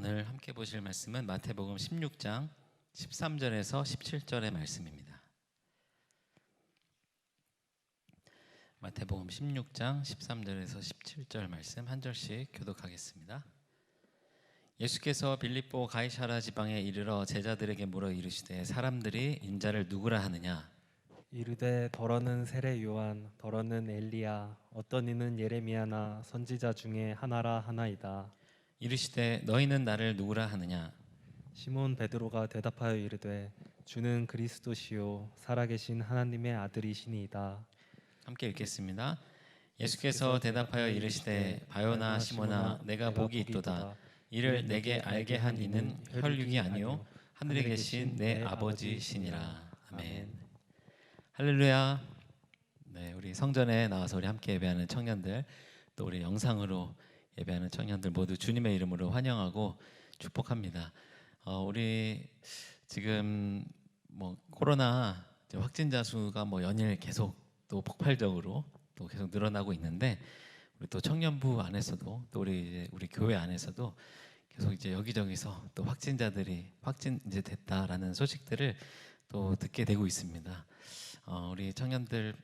오늘 함께 보실 말씀은 마태복음 16장 13절에서 17절의 말씀입니다. 마태복음 16장 13절에서 17절 말씀 한 절씩 교독하겠습니다. 예수께서 빌립보 가이사랴 지방에 이르러 제자들에게 물어 이르시되 사람들이 인자를 누구라 하느냐? 이르되 더러는 세례 요한, 더러는 엘리야, 어떤 이는 예레미야나 선지자 중에 하나라 하나이다. 이르시되 너희는 나를 누구라 하느냐? 시몬 베드로가 대답하여 이르되 주는 그리스도시요 살아계신 하나님의 아들이시니이다. 함께 읽겠습니다. 예수께서 대답하여 이르시되 바요나 시몬아 내가 복이 있도다. 이를 내게 알게 한 이는 혈육이 아니요 하늘에 계신 내 아버지시니라. 아멘. 할렐루야. 네, 우리 성전에 나와서 우리 함께 예배하는 청년들, 또 우리 영상으로 예배하는 청년들 모두 주님의 이름으로 환영하고 축복합니다. 우리 지금 코로나 확진자 수가 연일 계속 또 폭발적으로 또 계속 늘어나고 있는데, 우리 또 청년부 안에서도 또 우리 교회 안에서도 계속 이제 여기저기서 또 확진자들이 이제 됐다라는 소식들을 또 듣게 되고 있습니다. 우리 청년들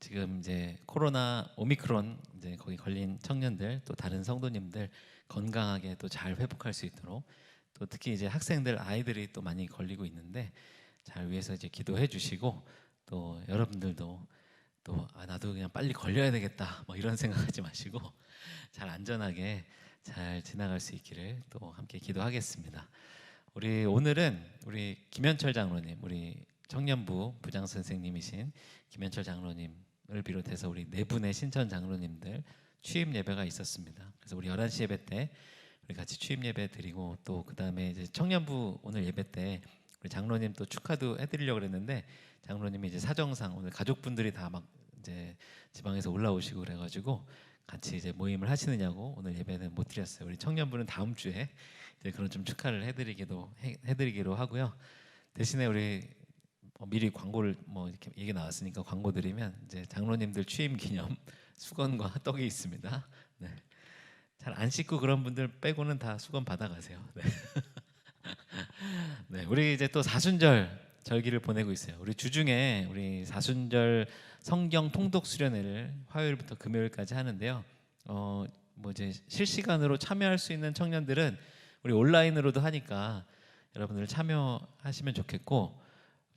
지금 이제 코로나 오미크론 이제 거기 걸린 청년들, 또 다른 성도님들 건강하게 또 잘 회복할 수 있도록, 또 특히 이제 학생들 아이들이 또 많이 걸리고 있는데 잘 위해서 이제 기도해 주시고, 또 여러분들도 또 나도 그냥 빨리 걸려야 되겠다 이런 생각하지 마시고 잘 안전하게 잘 지나갈 수 있기를 또 함께 기도하겠습니다. 우리 오늘은 우리 김현철 장로님, 우리 청년부 부장 선생님이신 김현철 장로님을 비롯해서 우리 네 분의 신천 장로님들 취임 예배가 있었습니다. 그래서 우리 11시 예배 때 우리 같이 취임 예배 드리고, 또 그다음에 이제 청년부 오늘 예배 때 우리 장로님 또 축하도 해드리려고 그랬는데, 장로님이 이제 사정상 오늘 가족분들이 다 막 이제 지방에서 올라오시고 그래가지고 같이 이제 모임을 하시느냐고 오늘 예배는 못 드렸어요. 우리 청년부는 다음 주에 이제 그런 좀 축하를 해드리기로 하고요. 대신에 우리 미리 광고를 이렇게 얘기 나왔으니까 광고 드리면, 이제 장로님들 취임 기념 수건과 떡이 있습니다. 네. 잘 안 씻고 그런 분들 빼고는 다 수건 받아가세요. 네. 네, 우리 이제 또 사순절 절기를 보내고 있어요. 우리 주중에 우리 사순절 성경 통독 수련회를 화요일부터 금요일까지 하는데요. 이제 실시간으로 참여할 수 있는 청년들은 우리 온라인으로도 하니까 여러분들 참여하시면 좋겠고,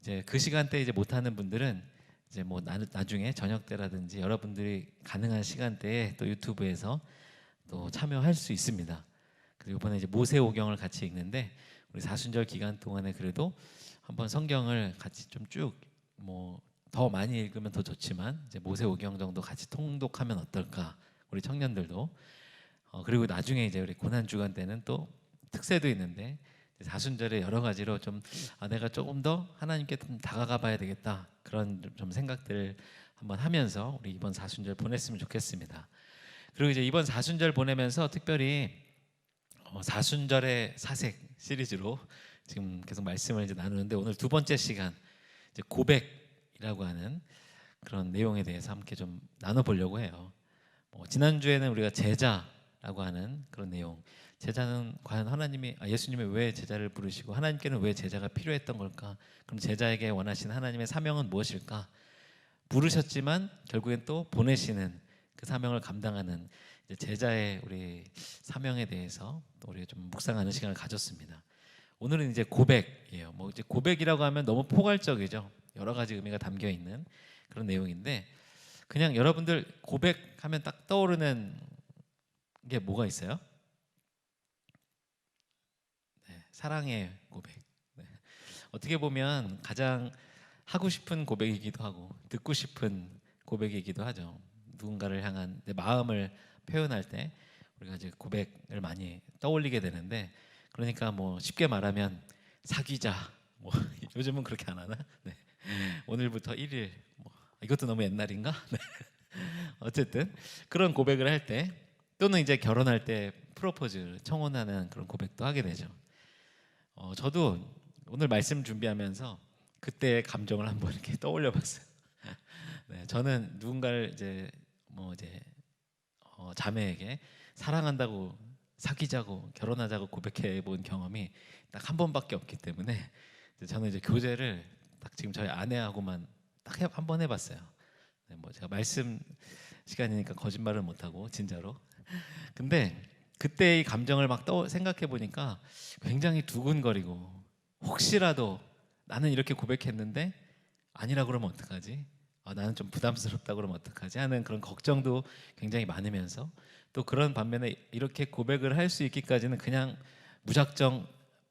이제 그 시간대 이제 못하는 분들은 이제 나중에 저녁 때라든지 여러분들이 가능한 시간대에 또 유튜브에서 또 참여할 수 있습니다. 그리고 이번에 이제 모세오경을 같이 읽는데, 우리 사순절 기간 동안에 그래도 한번 성경을 같이 좀 쭉 더 많이 읽으면 더 좋지만 이제 모세오경 정도 같이 통독하면 어떨까, 우리 청년들도. 그리고 나중에 이제 우리 고난 주간 때는 또 특세도 있는데, 사순절에 여러 가지로 좀 내가 조금 더 하나님께 좀 다가가 봐야 되겠다, 그런 좀 생각들을 한번 하면서 우리 이번 사순절 보냈으면 좋겠습니다. 그리고 이제 이번 사순절 보내면서 특별히 사순절의 사색 시리즈로 지금 계속 말씀을 이제 나누는데, 오늘 두 번째 시간 이제 고백이라고 하는 그런 내용에 대해서 함께 좀 나눠보려고 해요. 지난주에는 우리가 제자라고 하는 그런 내용, 제자는 과연 예수님이 왜 제자를 부르시고 하나님께는 왜 제자가 필요했던 걸까? 그럼 제자에게 원하신 하나님의 사명은 무엇일까? 부르셨지만 결국엔 또 보내시는 그 사명을 감당하는 제자의 우리 사명에 대해서 또 우리 좀 묵상하는 시간을 가졌습니다. 오늘은 이제 고백이에요. 이제 고백이라고 하면 너무 포괄적이죠. 여러 가지 의미가 담겨 있는 그런 내용인데, 그냥 여러분들 고백하면 딱 떠오르는 게 뭐가 있어요? 네, 사랑의 고백. 네. 어떻게 보면 가장 하고 싶은 고백이기도 하고 듣고 싶은 고백이기도 하죠. 누군가를 향한 내 마음을 표현할 때 우리가 이제 고백을 많이 떠올리게 되는데, 그러니까 쉽게 말하면 사귀자, 요즘은 그렇게 안 하나? 네. 오늘부터 1일, 이것도 너무 옛날인가? 네. 어쨌든 그런 고백을 할 때, 또는 이제 결혼할 때 프로포즈 청혼하는 그런 고백도 하게 되죠. 저도 오늘 말씀 준비하면서 그때의 감정을 한번 이렇게 떠올려봤어요. 네, 저는 누군가를 이제 자매에게 사랑한다고 사귀자고 결혼하자고 고백해 본 경험이 딱 한 번밖에 없기 때문에 저는 이제 교제를 딱 지금 저희 아내하고만 딱 한 번 해봤어요. 네, 뭐 제가 말씀 시간이니까 거짓말을 못하고 진짜로. 근데 그때 이 감정을 막 생각해 보니까 굉장히 두근거리고, 혹시라도 나는 이렇게 고백했는데 아니라 그러면 어떡하지? 나는 좀 부담스럽다 그러면 어떡하지? 하는 그런 걱정도 굉장히 많으면서, 또 그런 반면에 이렇게 고백을 할 수 있기까지는 그냥 무작정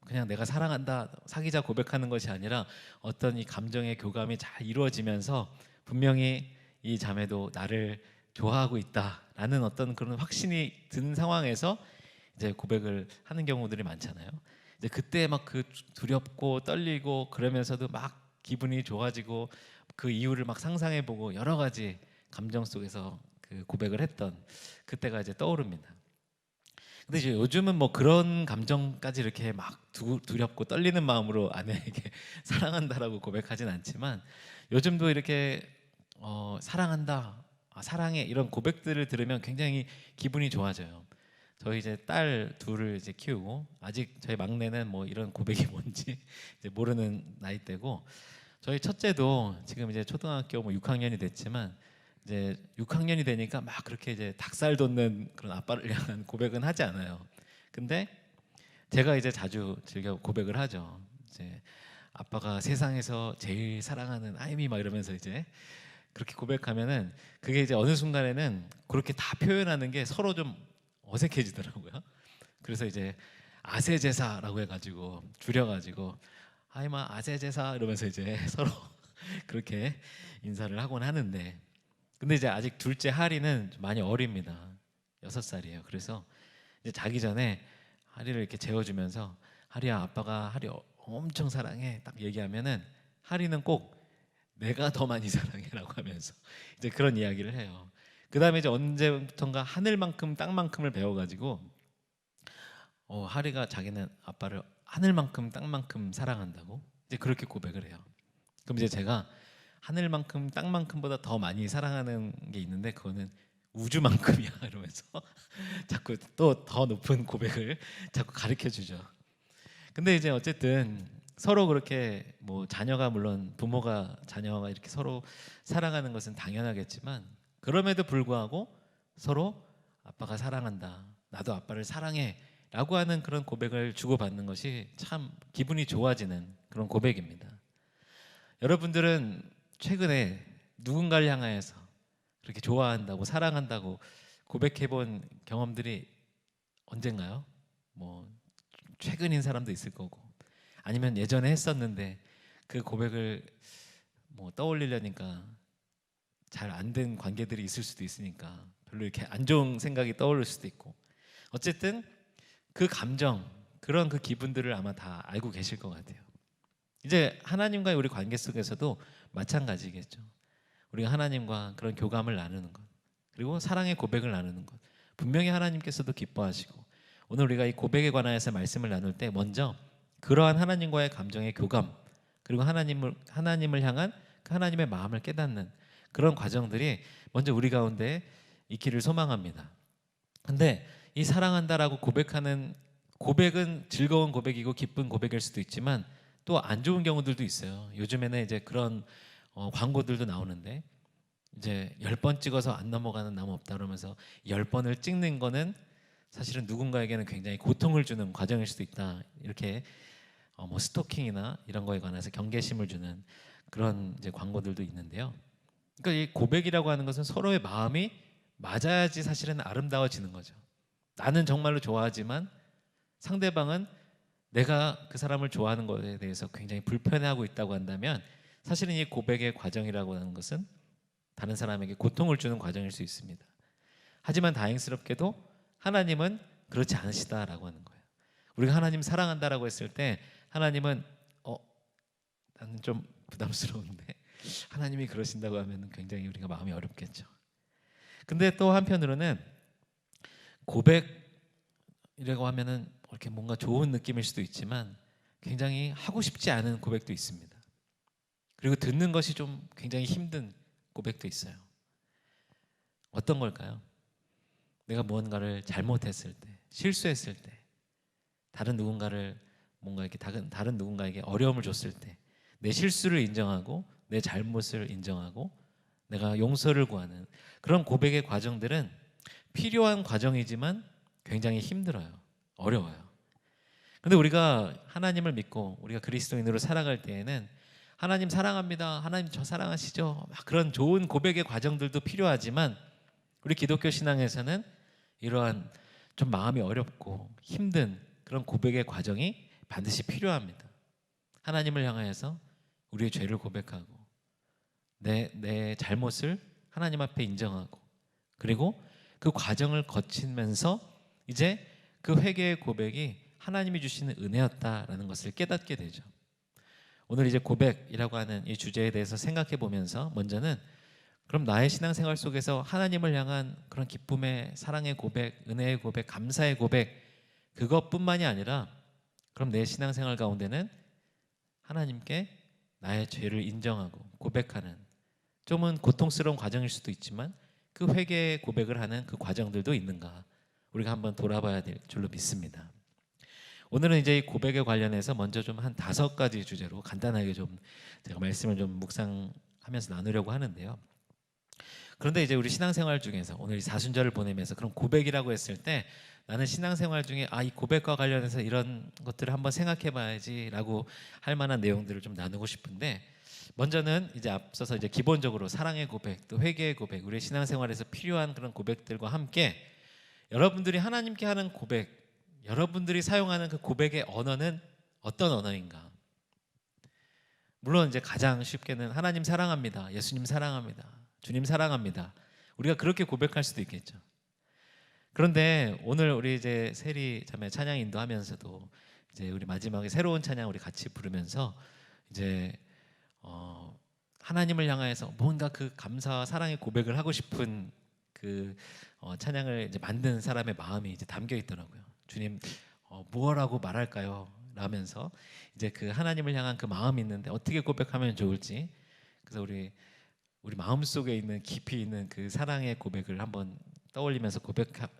그냥 내가 사랑한다 사귀자 고백하는 것이 아니라 어떤 이 감정의 교감이 잘 이루어지면서 분명히 이 자매도 나를 좋아하고 있다라는 어떤 그런 확신이 든 상황에서 이제 고백을 하는 경우들이 많잖아요. 이제 그때 막 그 두렵고 떨리고 그러면서도 막 기분이 좋아지고 그 이유를 막 상상해보고 여러 가지 감정 속에서 그 고백을 했던 그때가 이제 떠오릅니다. 근데 이제 요즘은 뭐 그런 감정까지 이렇게 막 두렵고 떨리는 마음으로 아내에게 사랑한다라고 고백하진 않지만, 요즘도 이렇게 사랑한다, 사랑해 이런 고백들을 들으면 굉장히 기분이 좋아져요. 저희 이제 딸 둘을 이제 키우고, 아직 저희 막내는 뭐 이런 고백이 뭔지 이제 모르는 나이대고, 저희 첫째도 지금 이제 초등학교 뭐 6학년이 됐지만 이제 6학년이 되니까 막 그렇게 이제 닭살 돋는 그런 아빠를 향한 고백은 하지 않아요. 근데 제가 이제 자주 즐겨 고백을 하죠. 이제 아빠가 세상에서 제일 사랑하는 아이미 막 이러면서 이제 그렇게 고백하면은 그게 이제 어느 순간에는 그렇게 다 표현하는 게 서로 좀 어색해지더라고요. 그래서 이제 아세제사라고 해가지고 줄여가지고 아이마 아세제사 이러면서 이제 서로 그렇게 인사를 하곤 하는데, 근데 이제 아직 둘째 하리는 좀 많이 어립니다. 6살이에요. 그래서 이제 자기 전에 하리를 이렇게 재워주면서 하리야 아빠가 하리 엄청 사랑해 딱 얘기하면은 하리는 꼭 내가 더 많이 사랑해라고 하면서 이제 그런 이야기를 해요. 그 다음에 이제 언제부턴가 하늘만큼 땅만큼을 배워가지고 하리가 자기는 아빠를 하늘만큼 땅만큼 사랑한다고 이제 그렇게 고백을 해요. 그럼 이제 제가 하늘만큼 땅만큼보다 더 많이 사랑하는 게 있는데 그거는 우주만큼이야 이러면서 자꾸 또 더 높은 고백을 자꾸 가르쳐 주죠. 근데 이제 어쨌든 서로 그렇게 뭐 자녀가 물론 부모가 자녀가 이렇게 서로 사랑하는 것은 당연하겠지만, 그럼에도 불구하고 서로 아빠가 사랑한다, 나도 아빠를 사랑해 라고 하는 그런 고백을 주고받는 것이 참 기분이 좋아지는 그런 고백입니다. 여러분들은 최근에 누군가를 향하여서 그렇게 좋아한다고 사랑한다고 고백해 본 경험들이 언젠가요? 뭐 최근인 사람도 있을 거고, 아니면 예전에 했었는데 그 고백을 뭐 떠올리려니까 잘 안 된 관계들이 있을 수도 있으니까 별로 이렇게 안 좋은 생각이 떠오를 수도 있고, 어쨌든 그 감정, 그런 그 기분들을 아마 다 알고 계실 것 같아요. 이제 하나님과의 우리 관계 속에서도 마찬가지겠죠. 우리가 하나님과 그런 교감을 나누는 것, 그리고 사랑의 고백을 나누는 것, 분명히 하나님께서도 기뻐하시고, 오늘 우리가 이 고백에 관하여서 말씀을 나눌 때 먼저 그러한 하나님과의 감정의 교감, 그리고 하나님을 향한 그 하나님의 마음을 깨닫는 그런 과정들이 먼저 우리 가운데 있기를 소망합니다. 근데 이 사랑한다라고 고백하는 고백은 즐거운 고백이고 기쁜 고백일 수도 있지만 또 안 좋은 경우들도 있어요. 요즘에는 이제 그런 광고들도 나오는데, 이제 10번 찍어서 안 넘어가는 나무 없다 그러면서 10번을 찍는 거는 사실은 누군가에게는 굉장히 고통을 주는 과정일 수도 있다, 이렇게 뭐 스토킹이나 이런 거에 관해서 경계심을 주는 그런 이제 광고들도 있는데요. 그러니까 이 고백이라고 하는 것은 서로의 마음이 맞아야지 사실은 아름다워지는 거죠. 나는 정말로 좋아하지만 상대방은 내가 그 사람을 좋아하는 것에 대해서 굉장히 불편해하고 있다고 한다면 사실은 이 고백의 과정이라고 하는 것은 다른 사람에게 고통을 주는 과정일 수 있습니다. 하지만 다행스럽게도 하나님은 그렇지 않으시다라고 하는 거예요. 우리가 하나님 사랑한다라고 했을 때 하나님은 나는 좀 부담스러운데 하나님이 그러신다고 하면 굉장히 우리가 마음이 어렵겠죠. 근데 또 한편으로는 고백이라고 하면은 이렇게 뭔가 좋은 느낌일 수도 있지만 굉장히 하고 싶지 않은 고백도 있습니다. 그리고 듣는 것이 좀 굉장히 힘든 고백도 있어요. 어떤 걸까요? 내가 무언가를 잘못했을 때, 실수했을 때, 다른 누군가를 뭔가 이렇게 다른 누군가에게 어려움을 줬을 때 내 실수를 인정하고 내 잘못을 인정하고 내가 용서를 구하는 그런 고백의 과정들은 필요한 과정이지만 굉장히 힘들어요. 어려워요. 근데 우리가 하나님을 믿고 우리가 그리스도인으로 살아갈 때에는 하나님 사랑합니다. 하나님 저 사랑하시죠. 막 그런 좋은 고백의 과정들도 필요하지만 우리 기독교 신앙에서는 이러한 좀 마음이 어렵고 힘든 그런 고백의 과정이 반드시 필요합니다. 하나님을 향하여서 우리의 죄를 고백하고 내 잘못을 하나님 앞에 인정하고 그리고 그 과정을 거치면서 이제 그 회개의 고백이 하나님이 주시는 은혜였다라는 것을 깨닫게 되죠. 오늘 이제 고백이라고 하는 이 주제에 대해서 생각해 보면서 먼저는 그럼 나의 신앙생활 속에서 하나님을 향한 그런 기쁨의 사랑의 고백, 은혜의 고백, 감사의 고백 그것뿐만이 아니라 그럼 내 신앙생활 가운데는 하나님께 나의 죄를 인정하고 고백하는 좀은 고통스러운 과정일 수도 있지만 그 회개의 고백을 하는 그 과정들도 있는가 우리가 한번 돌아봐야 될 줄로 믿습니다. 오늘은 이제 이 고백에 관련해서 먼저 좀 한 5가지 주제로 간단하게 좀 제가 말씀을 좀 묵상하면서 나누려고 하는데요. 그런데 이제 우리 신앙생활 중에서 오늘 이 사순절을 보내면서 그런 고백이라고 했을 때 나는 신앙생활 중에 이 고백과 관련해서 이런 것들을 한번 생각해봐야지라고 할 만한 내용들을 좀 나누고 싶은데 먼저는 이제 앞서서 이제 기본적으로 사랑의 고백, 또 회개의 고백, 우리의 신앙생활에서 필요한 그런 고백들과 함께 여러분들이 하나님께 하는 고백, 여러분들이 사용하는 그 고백의 언어는 어떤 언어인가? 물론 이제 가장 쉽게는 하나님 사랑합니다, 예수님 사랑합니다, 주님 사랑합니다. 우리가 그렇게 고백할 수도 있겠죠. 그런데 오늘 우리 이제 세리 자매 찬양 인도하면서도 이제 우리 마지막에 새로운 찬양 우리 같이 부르면서 이제 하나님을 향하여서 뭔가 그 감사와 사랑의 고백을 하고 싶은 그 찬양을 이제 만든 사람의 마음이 이제 담겨 있더라고요. 주님 무엇라고 말할까요? 라면서 이제 그 하나님을 향한 그 마음이 있는데 어떻게 고백하면 좋을지 그래서 우리 마음 속에 있는 깊이 있는 그 사랑의 고백을 한번 떠올리면서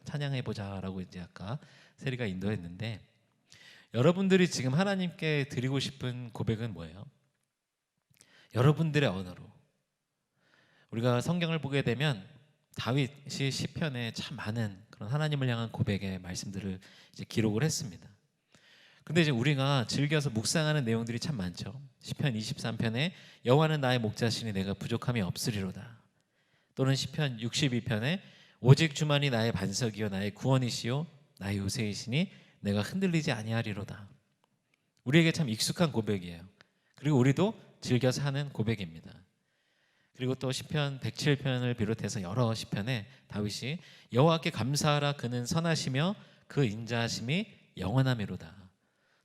찬양해 보자라고 이제 아까 세리가 인도했는데 여러분들이 지금 하나님께 드리고 싶은 고백은 뭐예요? 여러분들의 언어로 우리가 성경을 보게 되면 다윗이 시편에 참 많은 그런 하나님을 향한 고백의 말씀들을 이제 기록을 했습니다. 근데 이제 우리가 즐겨서 묵상하는 내용들이 참 많죠. 시편 23편에 여호와는 나의 목자시니 내가 부족함이 없으리로다. 또는 시편 62편에 오직 주만이 나의 반석이요 나의 구원이시요 나의 요새이시니 내가 흔들리지 아니하리로다. 우리에게 참 익숙한 고백이에요. 그리고 우리도 즐겨서 하는 고백입니다. 그리고 또 시편 107편을 비롯해서 여러 시편에 다윗이 여호와께 감사하라 그는 선하시며 그 인자하심이 영원하미로다.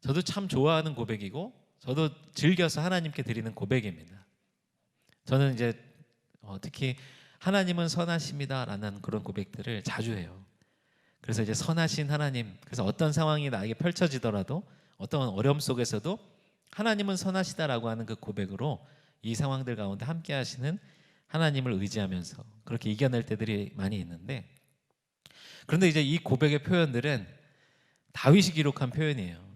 저도 참 좋아하는 고백이고 저도 즐겨서 하나님께 드리는 고백입니다. 저는 이제 특히 하나님은 선하십니다라는 그런 고백들을 자주 해요. 그래서 이제 선하신 하나님, 그래서 어떤 상황이 나에게 펼쳐지더라도 어떤 어려움 속에서도 하나님은 선하시다라고 하는 그 고백으로 이 상황들 가운데 함께 하시는 하나님을 의지하면서 그렇게 이겨낼 때들이 많이 있는데 그런데 이제 이 고백의 표현들은 다윗이 기록한 표현이에요.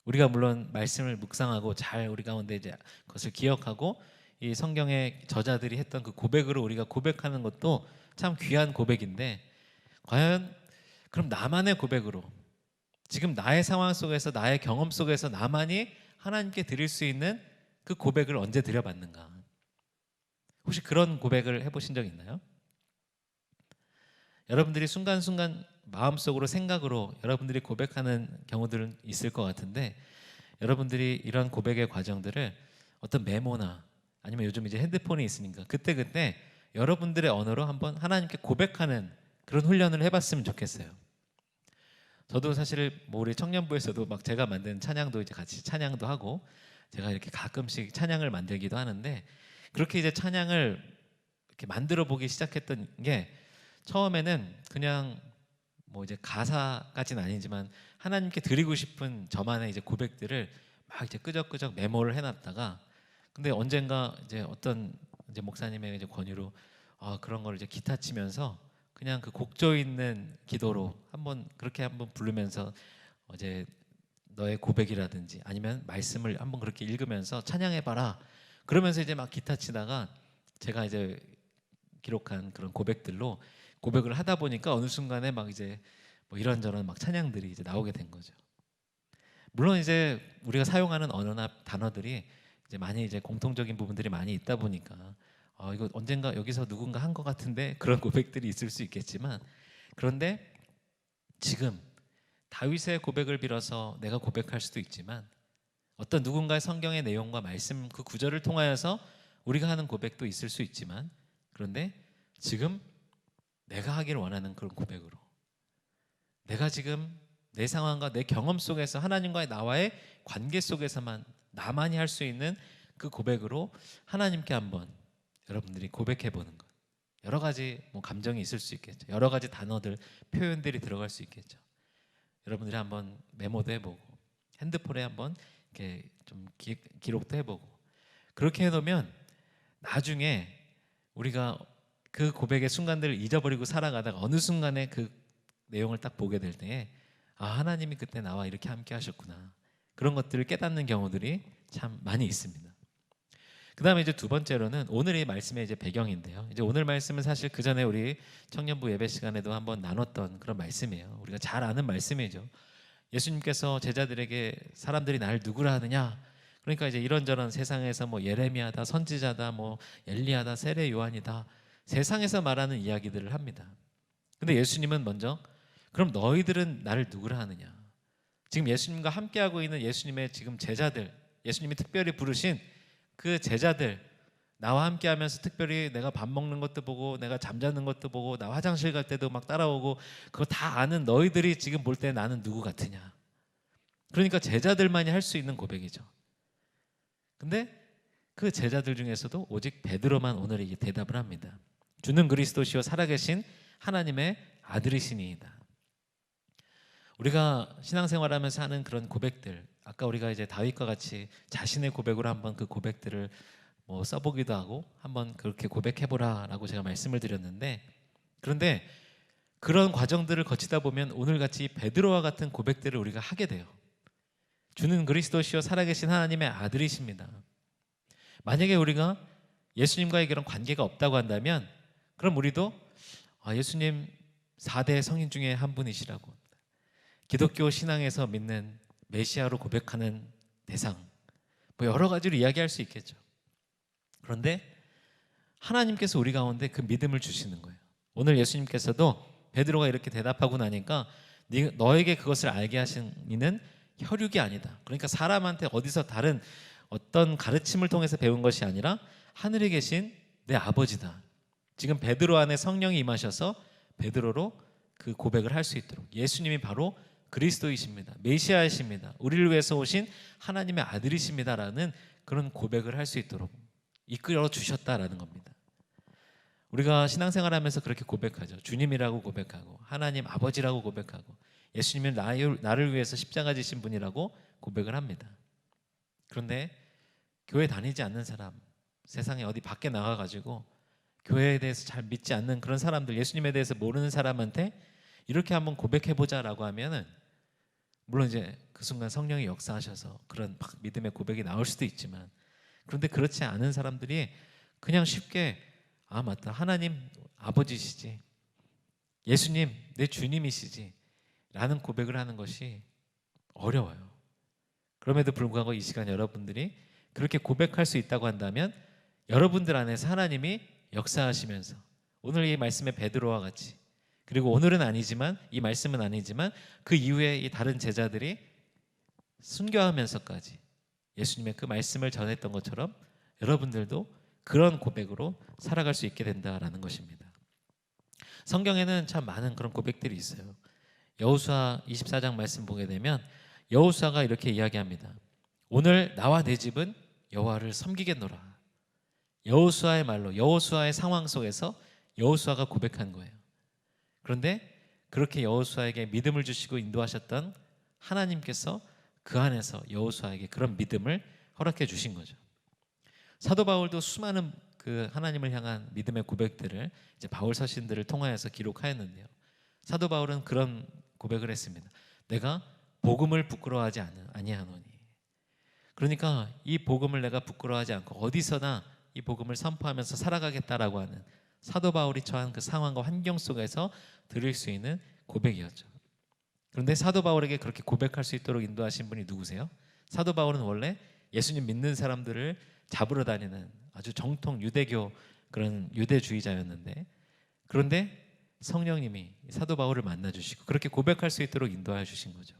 우리가 물론 말씀을 묵상하고 잘 우리 가운데 이제 그것을 기억하고 이 성경의 저자들이 했던 그 고백으로 우리가 고백하는 것도 참 귀한 고백인데 과연 그럼 나만의 고백으로 지금 나의 상황 속에서 나의 경험 속에서 나만이 하나님께 드릴 수 있는 그 고백을 언제 드려봤는가? 혹시 그런 고백을 해보신 적 있나요? 여러분들이 순간순간 마음속으로 생각으로 여러분들이 고백하는 경우들은 있을 것 같은데 여러분들이 이런 고백의 과정들을 어떤 메모나 아니면 요즘 이제 핸드폰이 있으니까 그때 여러분들의 언어로 한번 하나님께 고백하는 그런 훈련을 해봤으면 좋겠어요. 저도 사실 뭐 우리 청년부에서도 막 제가 만든 찬양도 이제 같이 찬양도 하고 제가 이렇게 가끔씩 찬양을 만들기도 하는데 그렇게 이제 찬양을 이렇게 만들어 보기 시작했던 게 처음에는 그냥 뭐 이제 가사까지는 아니지만 하나님께 드리고 싶은 저만의 이제 고백들을 막 이제 끄적끄적 메모를 해놨다가 근데 언젠가 이제 어떤 이제 목사님의 이제 권유로 그런 걸 이제 기타 치면서 그냥 그 곡조 있는 기도로 그렇게 한번 부르면서 어제 너의 고백이라든지 아니면 말씀을 한번 그렇게 읽으면서 찬양해 봐라. 그러면서 이제 막 기타 치다가 제가 이제 기록한 그런 고백들로 고백을 하다 보니까 어느 순간에 막 이제 뭐 이런저런 막 찬양들이 이제 나오게 된 거죠. 물론 이제 우리가 사용하는 언어나 단어들이 이제 많이 이제 공통적인 부분들이 많이 있다 보니까 이거 언젠가 여기서 누군가 한 것 같은데 그런 고백들이 있을 수 있겠지만, 그런데 지금 다윗의 고백을 빌어서 내가 고백할 수도 있지만 어떤 누군가의 성경의 내용과 말씀 그 구절을 통하여서 우리가 하는 고백도 있을 수 있지만, 그런데 지금 내가 하길 원하는 그런 고백으로, 내가 지금 내 상황과 내 경험 속에서 하나님과의 나와의 관계 속에서만 나만이 할 수 있는 그 고백으로 하나님께 한번 여러분들이 고백해 보는 것. 여러 가지 뭐 감정이 있을 수 있겠죠. 여러 가지 단어들, 표현들이 들어갈 수 있겠죠. 여러분들이 한번 메모도 해보고 핸드폰에 한번 이렇게 좀 기록도 해보고, 그렇게 해놓으면 나중에 우리가 그 고백의 순간들을 잊어버리고 살아가다가 어느 순간에 그 내용을 딱 보게 될 때에 하나님이 그때 나와 이렇게 함께 하셨구나, 그런 것들을 깨닫는 경우들이 참 많이 있습니다. 그 다음에 이제 두 번째로는 오늘의 말씀의 이제 배경인데요. 이제 오늘 말씀은 사실 그 전에 우리 청년부 예배 시간에도 한번 나눴던 그런 말씀이에요. 우리가 잘 아는 말씀이죠. 예수님께서 제자들에게 사람들이 나를 누구라 하느냐, 그러니까 이제 이런저런 세상에서 뭐 예레미야다, 선지자다, 뭐 엘리야다, 세례 요한이다, 세상에서 말하는 이야기들을 합니다. 근데 예수님은 먼저 그럼 너희들은 나를 누구라 하느냐, 지금 예수님과 함께하고 있는 예수님의 지금 제자들, 예수님이 특별히 부르신 그 제자들, 나와 함께하면서 특별히 내가 밥 먹는 것도 보고 내가 잠자는 것도 보고 나 화장실 갈 때도 막 따라오고 그거 다 아는 너희들이 지금 볼 때 나는 누구 같으냐. 그러니까 제자들만이 할 수 있는 고백이죠. 근데 그 제자들 중에서도 오직 베드로만 오늘 이게 대답을 합니다. 주는 그리스도시요 살아계신 하나님의 아들이시니이다. 우리가 신앙생활하면서 하는 그런 고백들, 아까 우리가 이제 다윗과 같이 자신의 고백으로 한번 그 고백들을 뭐 써보기도 하고 한번 그렇게 고백해보라라고 제가 말씀을 드렸는데, 그런데 그런 과정들을 거치다 보면 오늘같이 베드로와 같은 고백들을 우리가 하게 돼요. 주는 그리스도시요 살아계신 하나님의 아들이십니다. 만약에 우리가 예수님과의 그런 관계가 없다고 한다면 그럼 우리도 예수님 4대 성인 중에 한 분이시라고, 기독교 신앙에서 믿는 메시아로 고백하는 대상, 뭐 여러 가지로 이야기할 수 있겠죠. 그런데 하나님께서 우리 가운데 그 믿음을 주시는 거예요. 오늘 예수님께서도 베드로가 이렇게 대답하고 나니까 너에게 그것을 알게 하신 이는 혈육이 아니다. 그러니까 사람한테 어디서 다른 어떤 가르침을 통해서 배운 것이 아니라 하늘에 계신 내 아버지다. 지금 베드로 안에 성령이 임하셔서 베드로로 그 고백을 할 수 있도록, 예수님이 바로 그리스도이십니다, 메시아이십니다, 우리를 위해서 오신 하나님의 아들이십니다라는 그런 고백을 할 수 있도록 이끌어 주셨다라는 겁니다. 우리가 신앙생활하면서 그렇게 고백하죠. 주님이라고 고백하고 하나님 아버지라고 고백하고 예수님은 나를 위해서 십자가 지신 분이라고 고백을 합니다. 그런데 교회 다니지 않는 사람, 세상에 어디 밖에 나가가지고 교회에 대해서 잘 믿지 않는 그런 사람들, 예수님에 대해서 모르는 사람한테 이렇게 한번 고백해보자라고 하면은 물론 이제 그 순간 성령이 역사하셔서 그런 막 믿음의 고백이 나올 수도 있지만, 그런데 그렇지 않은 사람들이 그냥 쉽게 맞다, 하나님 아버지시지, 예수님 내 주님이시지 라는 고백을 하는 것이 어려워요. 그럼에도 불구하고 이 시간 여러분들이 그렇게 고백할 수 있다고 한다면 여러분들 안에서 하나님이 역사하시면서 오늘 이 말씀의 베드로와 같이, 그리고 오늘은 아니지만 이 말씀은 아니지만 그 이후에 이 다른 제자들이 순교하면서까지 예수님의 그 말씀을 전했던 것처럼 여러분들도 그런 고백으로 살아갈 수 있게 된다라는 것입니다. 성경에는 참 많은 그런 고백들이 있어요. 여호수아 24장 말씀 보게 되면 여호수아가 이렇게 이야기합니다. 오늘 나와 내 집은 여호와를 섬기겠노라. 여호수아의 말로, 여호수아의 상황 속에서 여호수아가 고백한 거예요. 그런데 그렇게 여호수아에게 믿음을 주시고 인도하셨던 하나님께서 그 안에서 여호수아에게 그런 믿음을 허락해 주신 거죠. 사도 바울도 수많은 그 하나님을 향한 믿음의 고백들을 이제 바울 서신들을 통하여서 기록하였는데요. 사도 바울은 그런 고백을 했습니다. 내가 복음을 부끄러워하지 아니하노니. 그러니까 이 복음을 내가 부끄러워하지 않고 어디서나 이 복음을 선포하면서 살아가겠다라고 하는 사도 바울이 처한 그 상황과 환경 속에서 들을 수 있는 고백이었죠. 그런데 사도 바울에게 그렇게 고백할 수 있도록 인도하신 분이 누구세요? 사도 바울은 원래 예수님 믿는 사람들을 잡으러 다니는 아주 정통 유대교 그런 유대주의자였는데, 그런데 성령님이 사도 바울을 만나 주시고 그렇게 고백할 수 있도록 인도해 주신 거죠.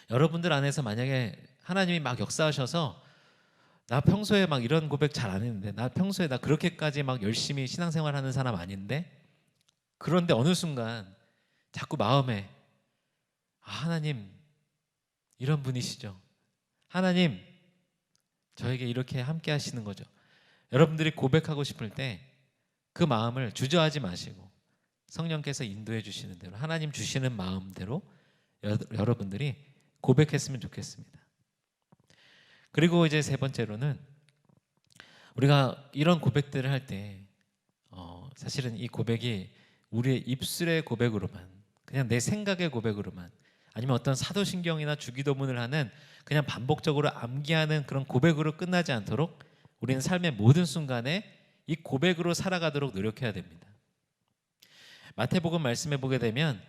여러분들 안에서 만약에 하나님이 막 역사하셔서 나 평소에 막 이런 고백 잘 안 했는데, 나 평소에 나 그렇게까지 막 열심히 신앙생활하는 사람 아닌데, 그런데 어느 순간 자꾸 마음에 하나님 이런 분이시죠. 하나님 저에게 이렇게 함께 하시는 거죠. 여러분들이 고백하고 싶을 때 그 마음을 주저하지 마시고 성령께서 인도해 주시는 대로 하나님 주시는 마음대로 여러분들이 고백했으면 좋겠습니다. 그리고 이제 세 번째로는 우리가 이런 고백들을 할 때 사실은 이 고백이 우리의 입술의 고백으로만, 그냥 내 생각의 고백으로만, 아니면 어떤 사도신경이나 주기도문을 하는 그냥 반복적으로 암기하는 그런 고백으로 끝나지 않도록 우리는 삶의 모든 순간에 이 고백으로 살아가도록 노력해야 됩니다. 마태복음 말씀해 보게 되면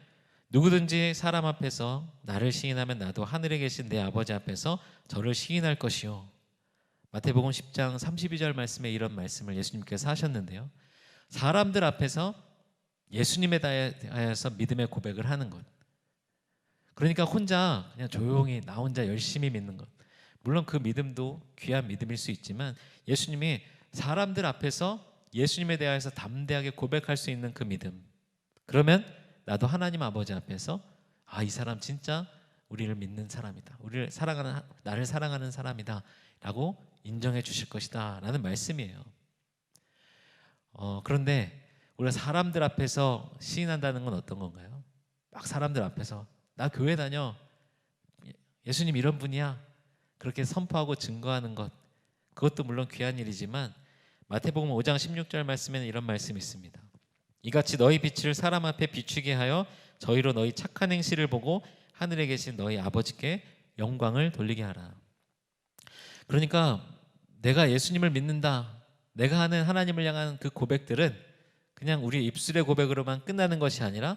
누구든지 사람 앞에서 나를 시인하면 나도 하늘에 계신 내 아버지 앞에서 저를 시인할 것이요. 마태복음 10장 32절 말씀에 이런 말씀을 예수님께서 하셨는데요. 사람들 앞에서 예수님에 대하여서 믿음의 고백을 하는 것. 그러니까 혼자 그냥 조용히 나 혼자 열심히 믿는 것. 물론 그 믿음도 귀한 믿음일 수 있지만 예수님이 사람들 앞에서 예수님에 대하여서 담대하게 고백할 수 있는 그 믿음. 그러면 나도 하나님 아버지 앞에서 이 사람 진짜 우리를 믿는 사람이다. 나를 사랑하는 사람이다. 라고 인정해 주실 것이다. 라는 말씀이에요. 그런데 우리가 사람들 앞에서 시인한다는 건 어떤 건가요? 막 사람들 앞에서 나 교회 다녀. 예수님 이런 분이야. 그렇게 선포하고 증거하는 것. 그것도 물론 귀한 일이지만 마태복음 5장 16절 말씀에는 이런 말씀이 있습니다. 이같이 너희 빛을 사람 앞에 비추게 하여 저희로 너희 착한 행실을 보고 하늘에 계신 너희 아버지께 영광을 돌리게 하라. 그러니까 내가 예수님을 믿는다, 내가 하는 하나님을 향한 그 고백들은 그냥 우리의 입술의 고백으로만 끝나는 것이 아니라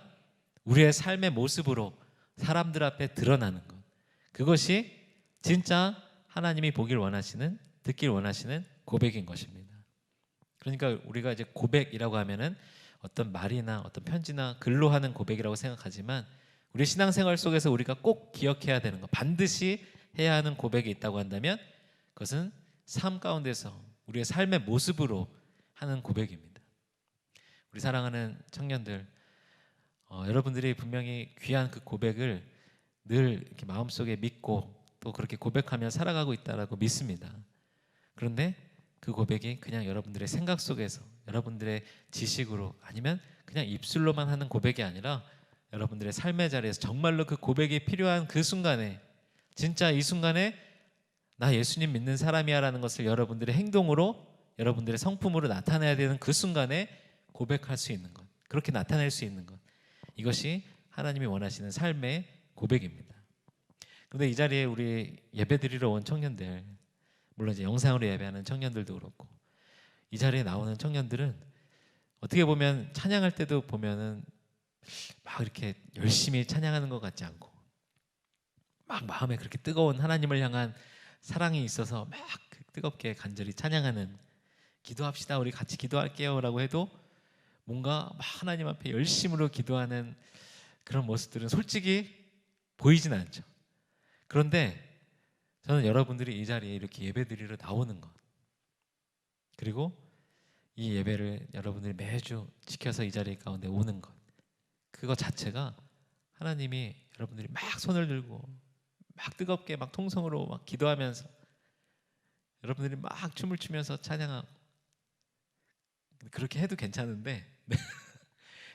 우리의 삶의 모습으로 사람들 앞에 드러나는 것. 그것이 진짜 하나님이 보길 원하시는, 듣길 원하시는 고백인 것입니다. 그러니까 우리가 이제 고백이라고 하면은 어떤 말이나 어떤 편지나 글로 하는 고백이라고 생각하지만 우리 신앙생활 속에서 우리가 꼭 기억해야 되는 것, 반드시 해야 하는 고백이 있다고 한다면 그것은 삶 가운데서 우리의 삶의 모습으로 하는 고백입니다. 우리 사랑하는 청년들, 여러분들이 분명히 귀한 그 고백을 늘 이렇게 마음속에 믿고 또 그렇게 고백하며 살아가고 있다라고 믿습니다. 그런데 그 고백이 그냥 여러분들의 생각 속에서, 여러분들의 지식으로, 아니면 그냥 입술로만 하는 고백이 아니라 여러분들의 삶의 자리에서 정말로 그 고백이 필요한 그 순간에, 진짜 이 순간에 나 예수님 믿는 사람이야 라는 것을 여러분들의 행동으로, 여러분들의 성품으로 나타내야 되는 그 순간에 고백할 수 있는 것, 그렇게 나타낼 수 있는 것, 이것이 하나님이 원하시는 삶의 고백입니다. 그런데 이 자리에 우리 예배 드리러 온 청년들, 물론 이제 영상으로 예배하는 청년들도 그렇고, 이 자리에 나오는 청년들은 어떻게 보면 찬양할 때도 보면은 막 이렇게 열심히 찬양하는 것 같지 않고, 막 마음에 그렇게 뜨거운 하나님을 향한 사랑이 있어서 막 뜨겁게 간절히 찬양하는, 기도합시다, 우리 같이 기도할게요 라고 해도 뭔가 막 하나님 앞에 열심으로 기도하는 그런 모습들은 솔직히 보이진 않죠. 그런데 저는 여러분들이 이 자리에 이렇게 예배드리러 나오는 것, 그리고 이 예배를 여러분들이 매주 지켜서 이 자리 가운데 오는 것, 그거 자체가 하나님이 여러분들이 막 손을 들고 막 뜨겁게 막 통성으로 막 기도하면서 여러분들이 막 춤을 추면서 찬양하고, 그렇게 해도 괜찮은데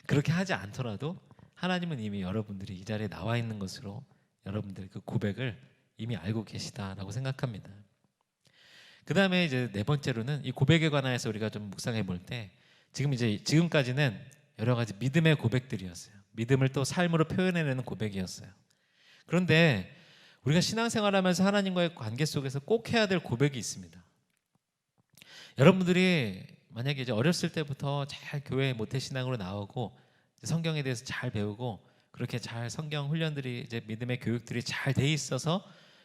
그렇게 하지 않더라도 하나님은 이미 여러분들이 이 자리에 나와 있는 것으로 여러분들의 그 고백을 이미 알고 계시다라고 생각합니다. 그 다음에 이제 네 번째로는 이 고백에 관해서 우리가 좀 묵상해 볼 때 지금까지는 여러 가지 믿음의 고백들이었어요. 믿음을 또 삶으로 표현해내는 고백이었어요. 그런데 우리가 신앙생활하면서 하나님과의 관계 속에서 꼭 해야 될 고백이 있습니다. 여러분들이 만약에 이제 어렸을 때부터 잘 교회 모태신앙으로 나오고 성경에 대해서 잘 배우고 그렇게 잘 성경 훈련들이 이제 믿음의 교육들이 잘 돼 있어서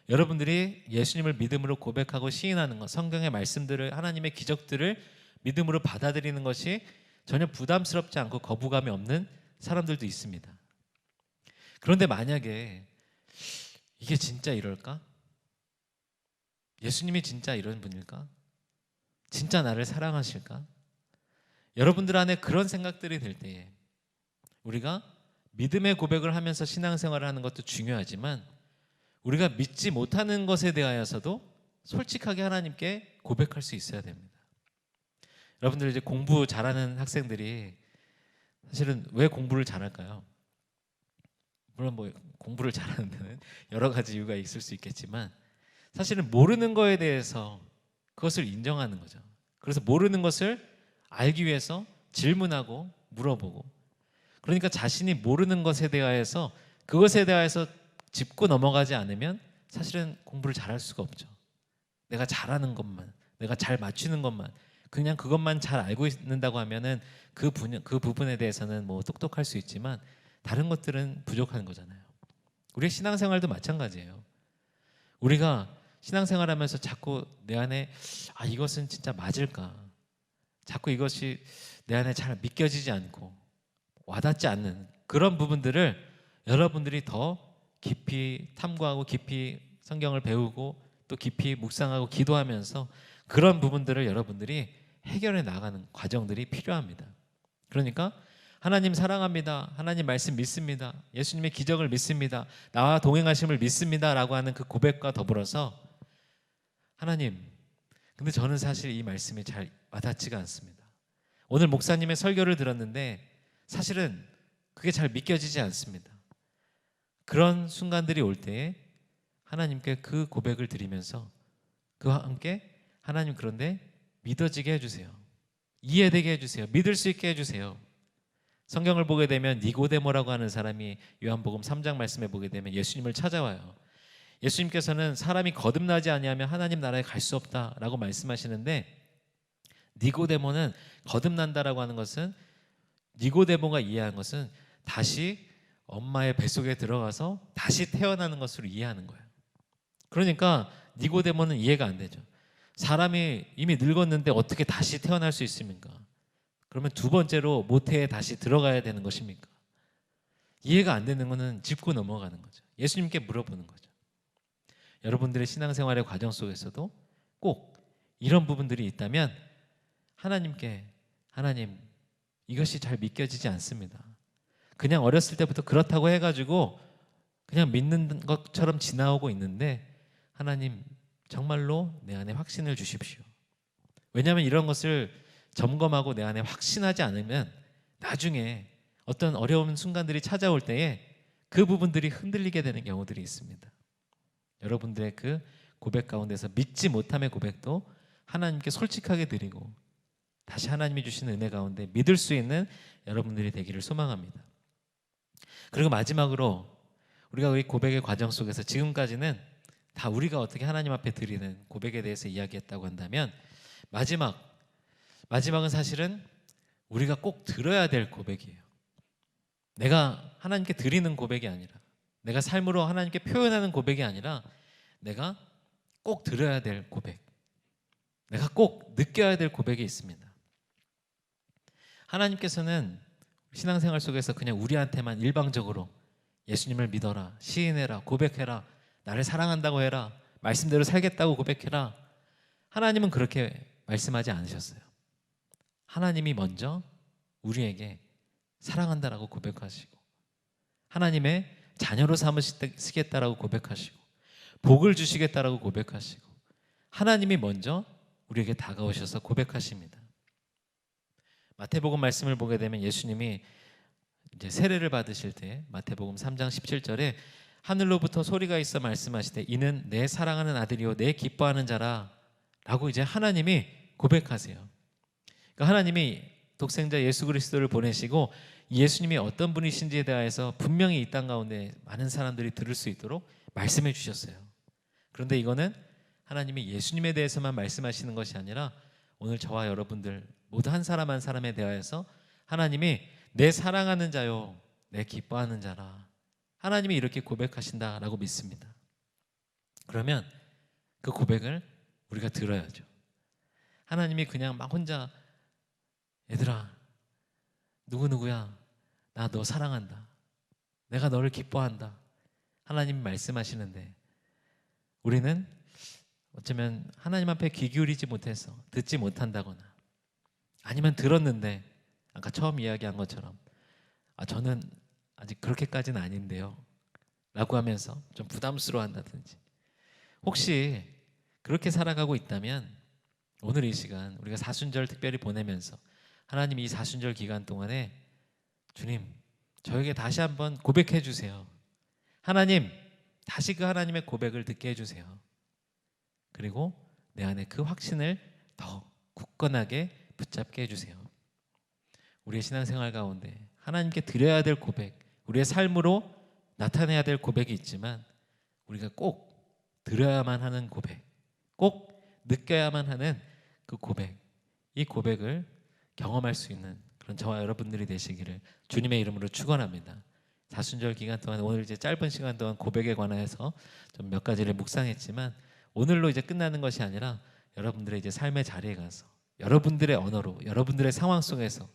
여러분들이 예수님을 믿음으로 고백하고 시인하는 것, 성경의 말씀들을, 하나님의 기적들을 믿음으로 받아들이는 것이 전혀 부담스럽지 않고 거부감이 없는 사람들도 있습니다. 그런데 만약에 이게 진짜 이럴까? 예수님이 진짜 이런 분일까? 진짜 나를 사랑하실까? 여러분들 안에 그런 생각들이 들 때에 우리가 믿음의 고백을 하면서 신앙생활을 하는 것도 중요하지만 우리가 믿지 못하는 것에 대하여서도 솔직하게 하나님께 고백할 수 있어야 됩니다. 여러분들 이제 공부 잘하는 학생들이 사실은 왜 공부를 잘할까요? 물론 뭐 공부를 잘하는 데는 여러 가지 이유가 있을 수 있겠지만 사실은 모르는 거에 대해서 그것을 인정하는 거죠. 그래서 모르는 것을 알기 위해서 질문하고 물어보고, 그러니까 자신이 모르는 것에 대하여서 그것에 대하여서 짚고 넘어가지 않으면 사실은 공부를 잘할 수가 없죠. 내가 잘하는 것만, 내가 잘 맞추는 것만, 그냥 그것만 잘 알고 있는다고 하면은 그 부분에 대해서는 뭐 똑똑할 수 있지만 다른 것들은 부족한 거잖아요. 우리 신앙생활도 마찬가지예요. 우리가 신앙생활하면서 자꾸 내 안에 이것은 진짜 맞을까? 자꾸 이것이 내 안에 잘 믿겨지지 않고 와닿지 않는 그런 부분들을 여러분들이 더 깊이 탐구하고 깊이 성경을 배우고 또 깊이 묵상하고 기도하면서 그런 부분들을 여러분들이 해결해 나가는 과정들이 필요합니다. 그러니까 하나님 사랑합니다. 하나님 말씀 믿습니다. 예수님의 기적을 믿습니다. 나와 동행하심을 믿습니다. 라고 하는 그 고백과 더불어서 하나님, 근데 저는 사실 이 말씀이 잘 와닿지가 않습니다. 오늘 목사님의 설교를 들었는데 사실은 그게 잘 믿겨지지 않습니다. 그런 순간들이 올 때에 하나님께 그 고백을 드리면서 그와 함께 하나님, 그런데 믿어지게 해주세요. 이해되게 해주세요. 믿을 수 있게 해주세요. 성경을 보게 되면 니고데모라고 하는 사람이 요한복음 3장 말씀에 보게 되면 예수님을 찾아와요. 예수님께서는 사람이 거듭나지 아니하면 하나님 나라에 갈 수 없다라고 말씀하시는데, 니고데모는 거듭난다라고 하는 것은, 니고데모가 이해한 것은 다시 엄마의 뱃속에 들어가서 다시 태어나는 것으로 이해하는 거예요. 그러니까 니고데모는 이해가 안 되죠. 사람이 이미 늙었는데 어떻게 다시 태어날 수 있습니까? 그러면 두 번째로 모태에 다시 들어가야 되는 것입니까? 이해가 안 되는 것은 짚고 넘어가는 거죠. 예수님께 물어보는 거죠. 여러분들의 신앙생활의 과정 속에서도 꼭 이런 부분들이 있다면 하나님께, 하나님, 이것이 잘 믿겨지지 않습니다. 그냥 어렸을 때부터 그렇다고 해가지고 그냥 믿는 것처럼 지나오고 있는데 하나님, 정말로 내 안에 확신을 주십시오. 왜냐하면 이런 것을 점검하고 내 안에 확신하지 않으면 나중에 어떤 어려운 순간들이 찾아올 때에 그 부분들이 흔들리게 되는 경우들이 있습니다. 여러분들의 그 고백 가운데서 믿지 못함의 고백도 하나님께 솔직하게 드리고 다시 하나님이 주시는 은혜 가운데 믿을 수 있는 여러분들이 되기를 소망합니다. 그리고 마지막으로 우리가 우리 고백의 과정 속에서 지금까지는 다 우리가 어떻게 하나님 앞에 드리는 고백에 대해서 이야기했다고 한다면 마지막은 사실은 우리가 꼭 들어야 될 고백이에요. 내가 하나님께 드리는 고백이 아니라, 내가 삶으로 하나님께 표현하는 고백이 아니라 내가 꼭 들어야 될 고백, 내가 꼭 느껴야 될 고백이 있습니다. 하나님께서는 신앙생활 속에서 그냥 우리한테만 일방적으로 예수님을 믿어라, 시인해라, 고백해라, 나를 사랑한다고 해라, 말씀대로 살겠다고 고백해라, 하나님은 그렇게 말씀하지 않으셨어요. 하나님이 먼저 우리에게 사랑한다라고 고백하시고 하나님의 자녀로 삼으시겠다라고 고백하시고 복을 주시겠다라고 고백하시고 하나님이 먼저 우리에게 다가오셔서 고백하십니다. 마태복음 말씀을 보게 되면 예수님이 이제 세례를 받으실 때 마태복음 3장 17절에 하늘로부터 소리가 있어 말씀하시되 이는 내 사랑하는 아들이요 내 기뻐하는 자라 라고 이제 하나님이 고백하세요. 그러니까 하나님이 독생자 예수 그리스도를 보내시고 예수님이 어떤 분이신지에 대해서 분명히 이 땅 가운데 많은 사람들이 들을 수 있도록 말씀해 주셨어요. 그런데 이거는 하나님이 예수님에 대해서만 말씀하시는 것이 아니라 오늘 저와 여러분들 모두 한 사람 한 사람에 대하여서 하나님이 내 사랑하는 자요, 내 기뻐하는 자라, 하나님이 이렇게 고백하신다라고 믿습니다. 그러면 그 고백을 우리가 들어야죠. 하나님이 그냥 막 혼자 얘들아 누구누구야 나 너 사랑한다, 내가 너를 기뻐한다, 하나님이 말씀하시는데 우리는 어쩌면 하나님 앞에 귀 기울이지 못해서 듣지 못한다거나 아니면 들었는데 아까 처음 이야기한 것처럼 저는 아직 그렇게까지는 아닌데요 라고 하면서 좀 부담스러워 한다든지, 혹시 그렇게 살아가고 있다면 오늘 이 시간 우리가 사순절 특별히 보내면서 하나님 이 사순절 기간 동안에 주님 저에게 다시 한번 고백해 주세요. 하나님 다시 그 하나님의 고백을 듣게 해주세요. 그리고 내 안에 그 확신을 더 굳건하게 붙잡게 해주세요. 우리의 신앙생활 가운데 하나님께 드려야 될 고백, 우리의 삶으로 나타내야 될 고백이 있지만 우리가 꼭 들어야만 하는 고백, 꼭 느껴야만 하는 그 고백, 이 고백을 경험할 수 있는 그런 저와 여러분들이 되시기를 주님의 이름으로 축원합니다. 사순절 기간 동안 오늘 이제 짧은 시간 동안 고백에 관해서 좀 몇 가지를 묵상했지만 오늘로 이제 끝나는 것이 아니라 여러분들의 이제 삶의 자리에 가서 여러분들의 언어로 여러분들의 상황 속에서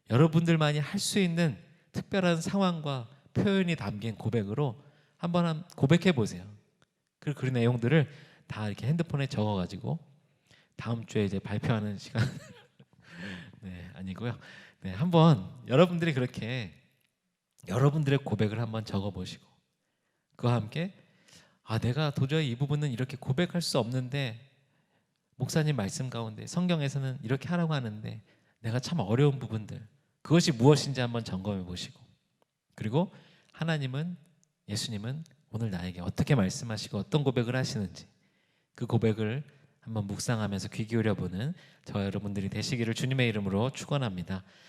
여러분들만이 할 수 있는 특별한 상황과 표현이 담긴 고백으로 한번 고백해 보세요. 그리고 그 내용들을 다 이렇게 핸드폰에 적어가지고 다음 주에 이제 발표하는 시간 네 아니고요. 네 한번 여러분들이 그렇게 여러분들의 고백을 한번 적어보시고 그와 함께 내가 도저히 이 부분은 이렇게 고백할 수 없는데 목사님 말씀 가운데 성경에서는 이렇게 하라고 하는데 내가 참 어려운 부분들 그것이 무엇인지 한번 점검해 보시고, 그리고 하나님은 예수님은 오늘 나에게 어떻게 말씀하시고 어떤 고백을 하시는지 그 고백을 한번 묵상하면서 귀 기울여 보는 저와 여러분들이 되시기를 주님의 이름으로 축원합니다.